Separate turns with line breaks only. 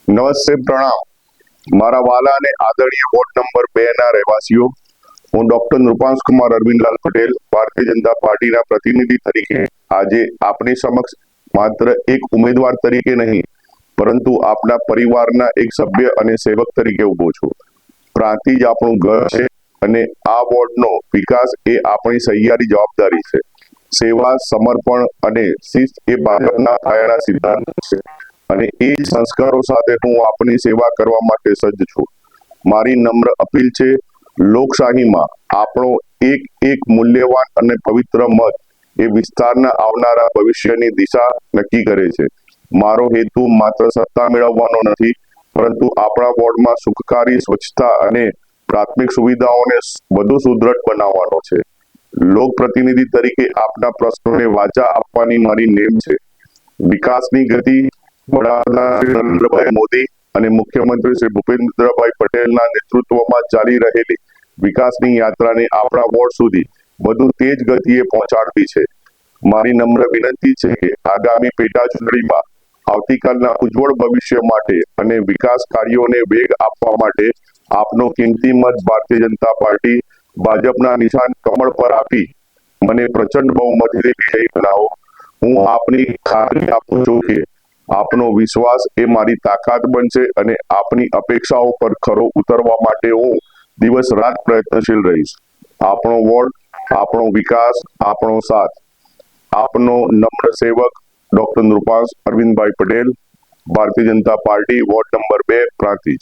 નમસ્તે, પ્રણામ. મારા વાલા અને આદરણીય વોર્ડ નંબર 2 ના રહેવાસીઓ, હું ડોક્ટર નૃપાંશ કુમાર અરવિંદલાલ પટેલ, ભારતીય જનતા પાર્ટીના પ્રતિનિધિ તરીકે આજે આપની સમક્ષ માત્ર એક ઉમેદવાર તરીકે નહીં, પરંતુ આપના પરિવારના એક સભ્ય અને સેવક તરીકે ઉભો છું. પ્રાંતિજ આપણું ઘર છે અને આ વોર્ડનો વિકાસ એ આપણી સહિયારી જવાબદારી છે. સેવા, સમર્પણ અને શિસ્ત એ ભાજપના પાયાના સિદ્ધાંતો છે અને એ સંસ્કારો સાથે હું આપની સેવા કરવા માટે સજ્જ છું. મારી નમ્ર અપીલ છે, લોકશાહીમાં આપણો એક એક મૂલ્યવાન અને પવિત્ર મત એ વિસ્તારના આવનારા ભવિષ્યની દિશા નક્કી કરે છે. મારો હેતુ માત્ર સત્તા મેળવવાનો નથી, પરંતુ આપણા વોર્ડમાં સુખકારી, સ્વચ્છતા અને પ્રાથમિક સુવિધાઓને વધુ સુદૃઢ બનાવવાનો છે. લોક પ્રતિનિધિ તરીકે આપના પ્રશ્નોને વાચા આપવાની મારી નેમ છે. વિકાસની ગતિ વડાપ્રધાન શ્રી નરેન્દ્રભાઈ મોદી અને મુખ્યમંત્રી શ્રી ભૂપેન્દ્રભાઈ પટેલના નેતૃત્વમાં ચાલી રહેલી વિકાસની યાત્રાને આપણા વોર્ડ સુધી વધુ તેજ ગતિએ પહોંચાડવી છે. મારી નમ્ર વિનંતી છે કે આગામી પેટા ચૂંટણીમાં આવતીકાલના ઉજ્જવળ ભવિષ્ય માટે અને વિકાસ કાર્યોને વેગ આપવા માટે આપનો કિંમતી મત ભારતીય જનતા પાર્ટી ભાજપના નિશાન કમળ પર આપી મને પ્રચંડ બહુમતીથી વિજયી બનાવો. હું આપની ખાતરી આપું છું કે આપનો વિશ્વાસ એ મારી તાકાત બનશે અને આપની અપેક્ષાઓ પર ખરો ઉતરવા માટે હું દિવસ રાત પ્રયત્નશીલ રહીશ. આપણો વોર્ડ, આપણો વિકાસ, આપણો સાથ. આપનો નમ્ર સેવક doctor નૃપાંશ Arvindbhai Patel, Bharatiya Janata party, ward number 2, Prantij.